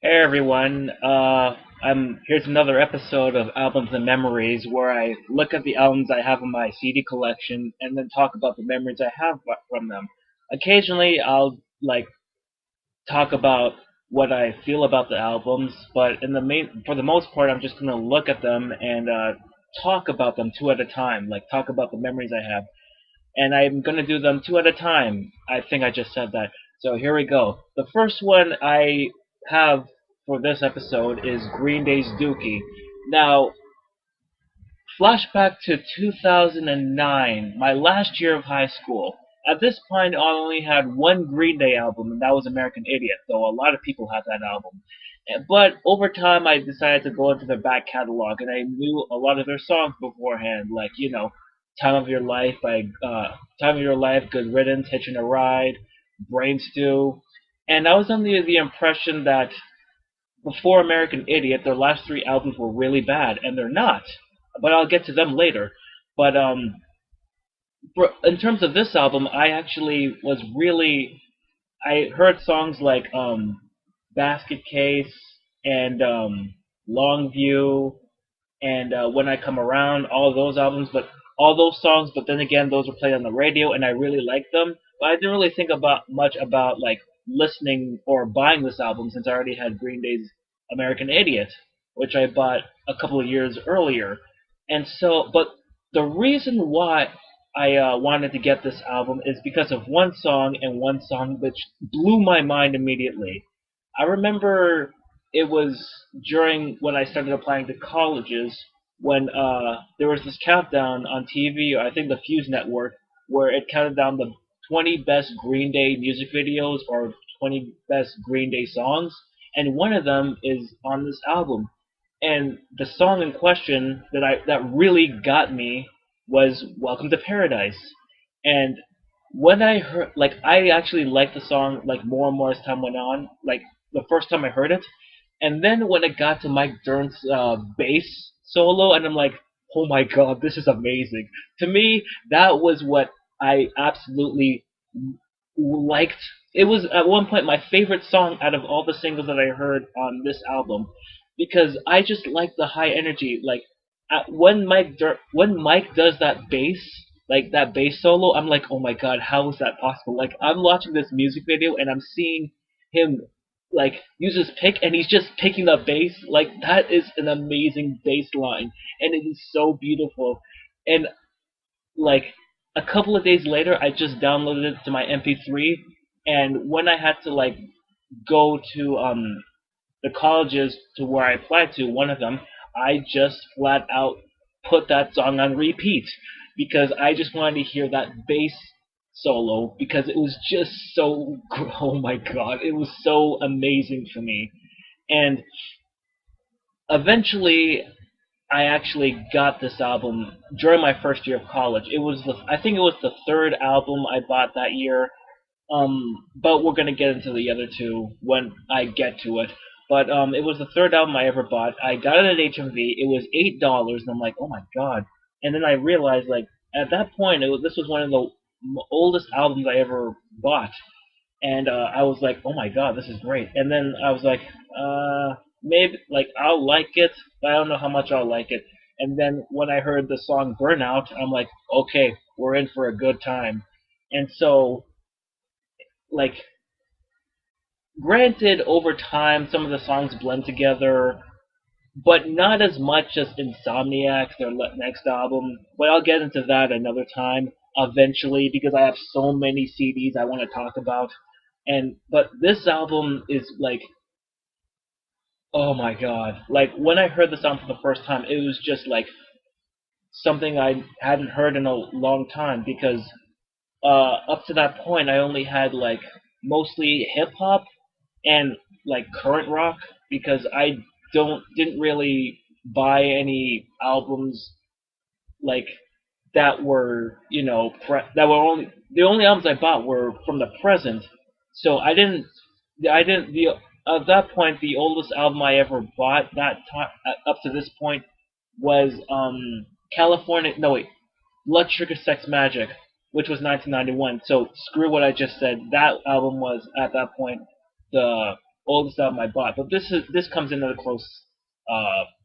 Hey everyone, here's another episode of Albums and Memories where I look at the albums I have in my CD collection and then talk about the memories I have from them. Occasionally I'll talk about what I feel about the albums, but for the most part I'm just gonna look at them and talk about them two at a time, like talk about the memories I have. And I'm gonna do them two at a time. I think I just said that. So here we go. The first one I have for this episode is Green Day's Dookie. Now, flashback to 2009, my last year of high school. At this point, I only had one Green Day album, and that was American Idiot, though a lot of people had that album. But over time, I decided to go into their back catalog, and I knew a lot of their songs beforehand, like "Time of Your Life" by "Time of Your Life," "Good Riddance," "Hitching a Ride," "Brain Stew," and I was under the impression that before American Idiot, their last three albums were really bad, and they're not. But I'll get to them later. But in terms of this album, I actually was really I heard songs like Basket Case and Longview and When I Come Around, all of those albums, but all those songs. But then again, those were played on the radio, and I really liked them. But I didn't really think about much about like listening or buying this album since I already had Green Day's American Idiot, which I bought a couple of years earlier. And so, but the reason why I wanted to get this album is because of one song and one song which blew my mind immediately. I remember it was during when I started applying to colleges when there was this countdown on TV, I think the Fuse Network, where it counted down the 20 best Green Day music videos or 20 best Green Day songs, and one of them is on this album. And the song in question that really got me was "Welcome to Paradise." And when I heard, like, I actually liked the song like more and more as time went on. Like the first time I heard it, and then when it got to Mike Dirnt's bass solo, and I'm like, oh my god, this is amazing. To me, that was what I absolutely liked. It was at one point my favorite song out of all the singles that I heard on this album because I just like the high energy. Like when Mike does that bass, like that bass solo, I'm like, oh my god, how is that possible? Like I'm watching this music video and I'm seeing him like use his pick and he's just picking the bass. Like that is an amazing bass line and it is so beautiful. And like a couple of days later, I just downloaded it to my MP3, and when I had to like go to the colleges to where I applied to, one of them, I just flat out put that song on repeat because I just wanted to hear that bass solo because it was just so oh my god, it was so amazing for me. And eventually I actually got this album during my first year of college. I think it was the third album I bought that year. But we're gonna get into the other two when I get to it. But it was the third album I ever bought. I got it at HMV. It was $8, and I'm like, oh my god. And then I realized, like, at that point, this was one of the oldest albums I ever bought, and I was like, oh my god, this is great. And then I was like, maybe like I'll like it, but I don't know how much I'll like it. And then when I heard the song Burnout, I'm like, okay, we're in for a good time. And so, like, granted, over time, some of the songs blend together, but not as much as Insomniacs, their next album. But I'll get into that another time, eventually, because I have so many CDs I want to talk about. And but this album is like, oh my god! Like when I heard this album for the first time, it was just like something I hadn't heard in a long time because up to that point I only had like mostly hip hop and like current rock because I didn't really buy any albums like that were that were only the only albums I bought were from the present. So I didn't the at that point the oldest album I ever bought that time up to this point was California no wait Blood Sugar Sex Magic, which was 1991. So screw what I just said. That album was at that point the oldest album I bought, but this comes in at a close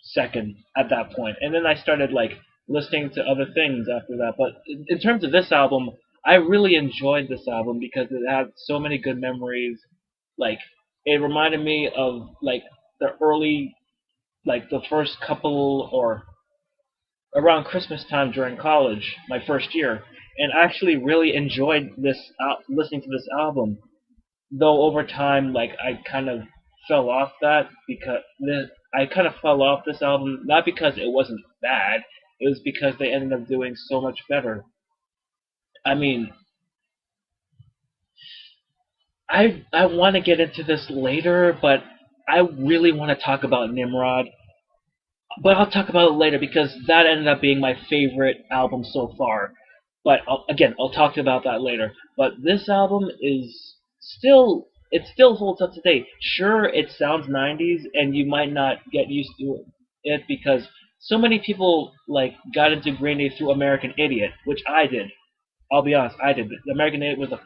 second at that point. And then I started like listening to other things after that. But in terms of this album, I really enjoyed this album because it had so many good memories. Like it reminded me of like the early, like the first couple or around Christmas time during college, my first year, and I actually really enjoyed listening to this album. Though over time, like I kind of fell off that because I kind of fell off this album not because it wasn't bad, it was because they ended up doing so much better. I mean, I want to get into this later, but I really want to talk about Nimrod. But I'll talk about it later because that ended up being my favorite album so far. But again, I'll talk about that later. But this album is still, it still holds up today. Sure, it sounds 90s, and you might not get used to it because so many people like got into Green Day through American Idiot, which I did. I'll be honest, I did. The American Idiot was the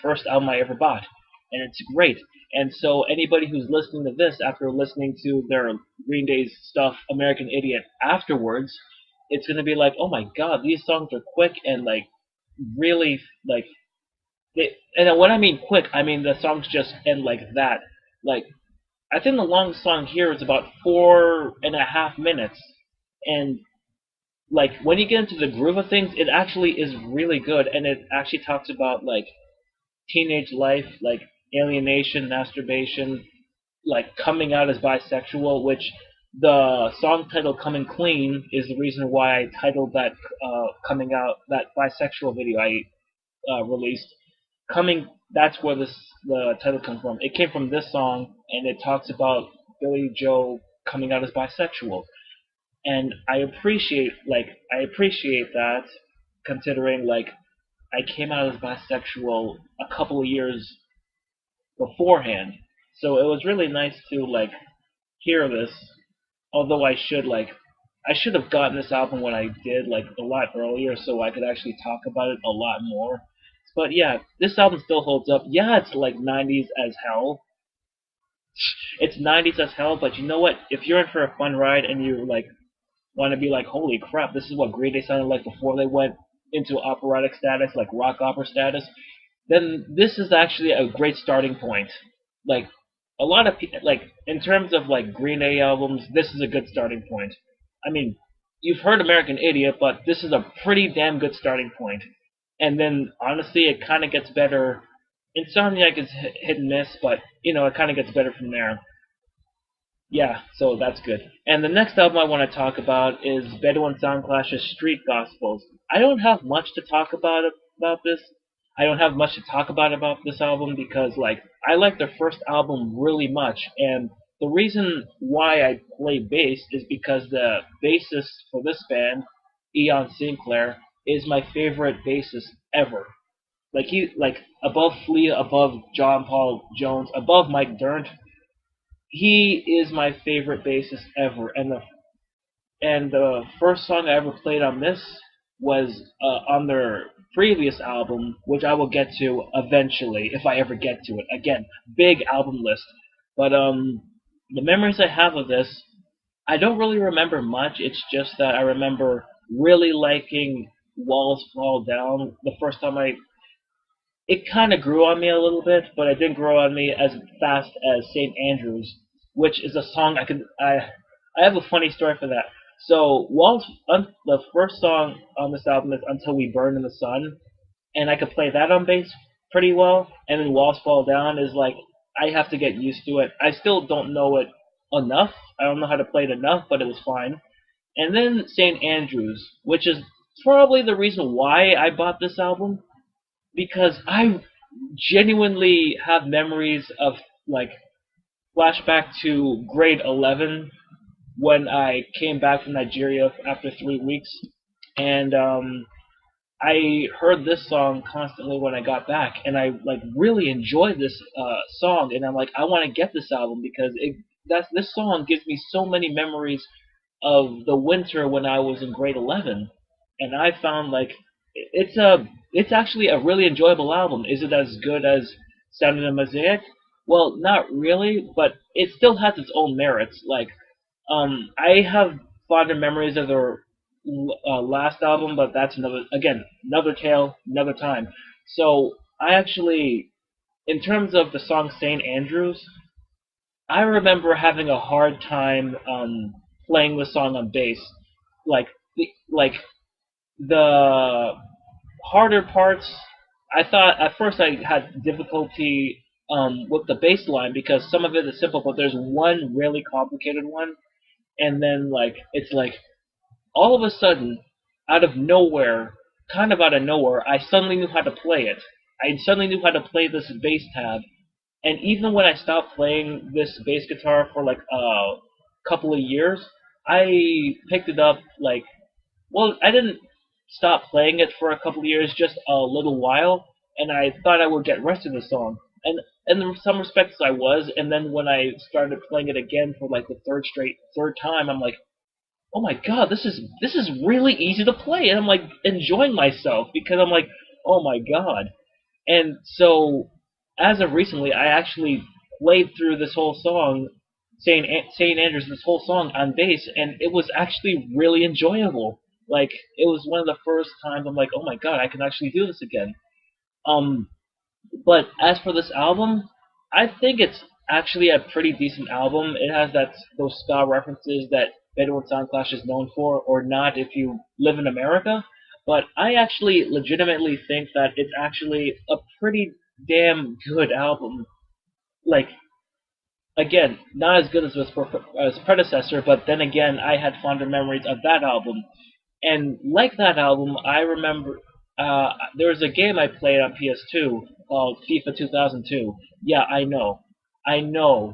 first album I ever bought, and it's great. And so anybody who's listening to this after listening to their Green Day's stuff, American Idiot, afterwards, it's gonna be like, oh my god, these songs are quick and like really like. And when I mean quick, I mean the songs just end like that. Like I think the longest song here is about 4.5 minutes, and like when you get into the groove of things, it actually is really good, and it actually talks about like teenage life, like alienation, masturbation, like coming out as bisexual, which the song title "Coming Clean" is the reason why I titled that coming out that bisexual video I released. Coming, that's where the title comes from. It came from this song, and it talks about Billy Joe coming out as bisexual, and I appreciate that, considering like I came out as bisexual a couple of years beforehand, so it was really nice to like hear this. Although I should have gotten this album when I did like a lot earlier, so I could actually talk about it a lot more. But yeah, this album still holds up. Yeah, it's like 90s as hell. It's 90s as hell, but you know what? If you're in for a fun ride and you like want to be like, holy crap, this is what Green Day sounded like before they went into operatic status, like rock opera status, then this is actually a great starting point. Like a lot of people, like in terms of like Green Day albums, this is a good starting point. I mean, you've heard American Idiot, but this is a pretty damn good starting point. And then honestly, it kind of gets better. Insomniac is hit and miss, but you know it kind of gets better from there. Yeah, so that's good. And the next album I want to talk about is Bedouin Soundclash's Street Gospels. I don't have much to talk about this. I don't have much to talk about this album because like I like their first album really much, and the reason why I play bass is because the bassist for this band, Eon Sinclair, is my favorite bassist ever. Like above Flea, above John Paul Jones, above Mike Dirnt, he is my favorite bassist ever, and the first song I ever played on this was on their previous album, which I will get to eventually if I ever get to it. Again, big album list, but the memories I have of this, I don't really remember much. It's just that I remember really liking Walls Fall Down the first time it kind of grew on me a little bit, but it didn't grow on me as fast as St. Andrews, which is a song I have a funny story for that. So the first song on this album is Until We Burn in the Sun, and I could play that on bass pretty well. And then Walls Fall Down is like I have to get used to it. I still don't know it enough. I don't know how to play it enough, but it was fine. And then St. Andrews, which is probably the reason why I bought this album, because I genuinely have memories of like flashback to grade 11 when I came back from Nigeria after 3 weeks, and I heard this song constantly when I got back, and I like really enjoyed this song, and I'm like, I want to get this album because this song gives me so many memories of the winter when I was in grade 11, and I found like it's actually a really enjoyable album. Is it as good as Sound in the Mosaic? Well, not really, but it still has its own merits. Like, I have fonder memories of their last album, but that's another tale, another time. So I actually, in terms of the song St. Andrews, I remember having a hard time playing the song on bass. Like the harder parts, I thought at first I had difficulty with the bass line because some of it is simple, but there's one really complicated one, and then it's like all of a sudden, out of nowhere, kind of out of nowhere, I suddenly knew how to play it. I suddenly knew how to play this bass tab, and even when I stopped playing this bass guitar for like a couple of years, I picked it up I didn't stop playing it for a couple of years, just a little while, and I thought I would get rest of the song. And in some respects I was, and then when I started playing it again for like the third time, I'm like, oh my god, this is really easy to play, and I'm like enjoying myself because I'm like, oh my god. And so, as of recently, I actually played through this whole song, Saint Andrews, this whole song on bass, and it was actually really enjoyable. Like it was one of the first times I'm like, oh my god, I can actually do this again. Um, but as for this album, I think it's actually a pretty decent album. It has those ska references that Bedouin Soundclash is known for, or not if you live in America. But I actually legitimately think that it's actually a pretty damn good album. Like, again, not as good as his predecessor, but then again, I had fonder memories of that album. And like that album, I remember there was a game I played on PS2 called FIFA 2002. Yeah, I know, I know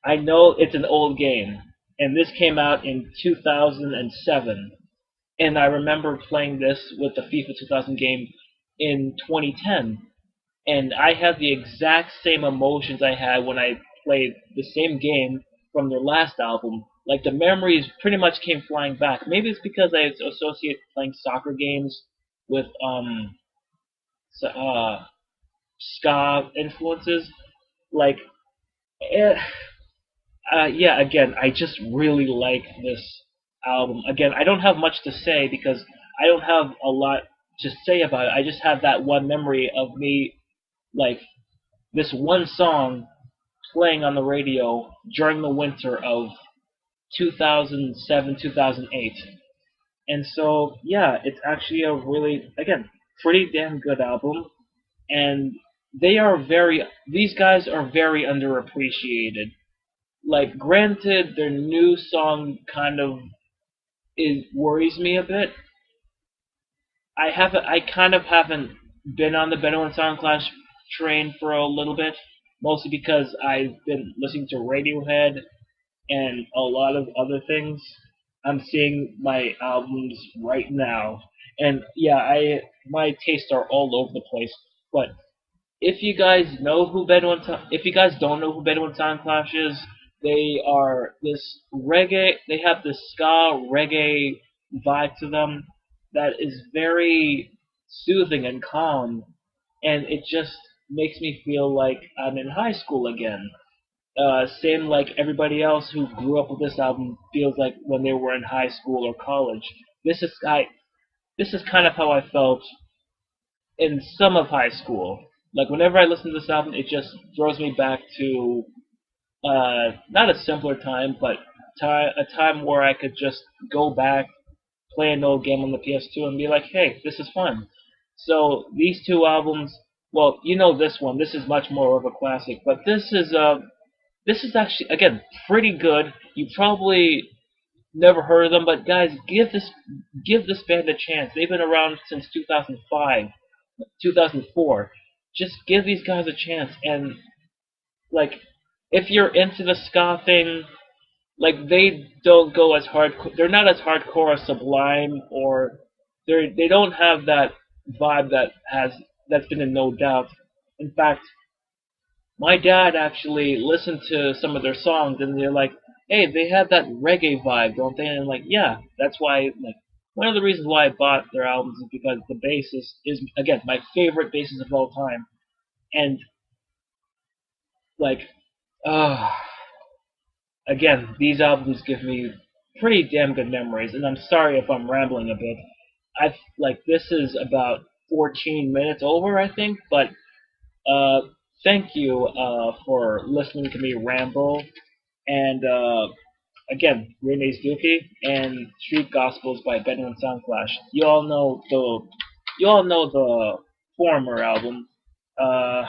it's an old game, and this came out in 2007. And I remember playing this with the FIFA 2000 game in 2010, and I had the exact same emotions I had when I played the same game from their last album. Like the memories pretty much came flying back. Maybe it's because I associate playing soccer games with ska influences. Like, eh, yeah. Again, I just really like this album. Again, I don't have much to say because I don't have a lot to say about it. I just have that one memory of me like this one song playing on the radio during the winter of 2007, 2008. And so, yeah, it's actually a really, again, pretty damn good album. And these guys are very underappreciated. Like, granted, their new song kind of worries me a bit. I kind of haven't been on the Bedouin Soundclash train for a little bit, mostly because I've been listening to Radiohead and a lot of other things. I'm seeing my albums right now, and yeah, I my tastes are all over the place. But if you guys don't know who Bedouin Soundclash is, they are this reggae. They have this ska reggae vibe to them that is very soothing and calm, and it just makes me feel like I'm in high school again. Same like everybody else who grew up with this album feels like when they were in high school or college. This is I this is kind of how I felt in some of high school. Like whenever I listen to this album, it just throws me back to not a simpler time, but a time where I could just go back, play an old game on the PS2, and be like, hey, this is fun. So these two albums, well, you know this one. This is much more of a classic, but this is actually again pretty good. You probably never heard of them, but guys, give this band a chance. They've been around since 2005, 2004. Just give these guys a chance, and like if you're into the ska thing, like they don't go as hard. They're not as hardcore as Sublime, or they don't have that vibe that's been in No Doubt. In fact, my dad actually listened to some of their songs, and they're like, "Hey, they have that reggae vibe, don't they?" And I'm like, "Yeah, that's why." Like, one of the reasons why I bought their albums is because the bassist is again my favorite bassist of all time, and like, uh, again, these albums give me pretty damn good memories, and I'm sorry if I'm rambling a bit. This is about 14 minutes over, I think, but uh, thank you for listening to me ramble. And again, your name's Dookie, and Street Gospels by Bedouin Soundclash. You all know the former album. Uh,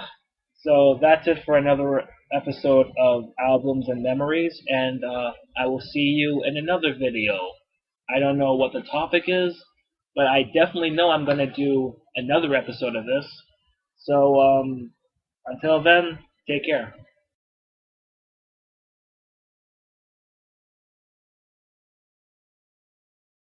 so that's it for another episode of Albums and Memories, and I will see you in another video. I don't know what the topic is, but I definitely know I'm gonna do another episode of this. So until then, take care.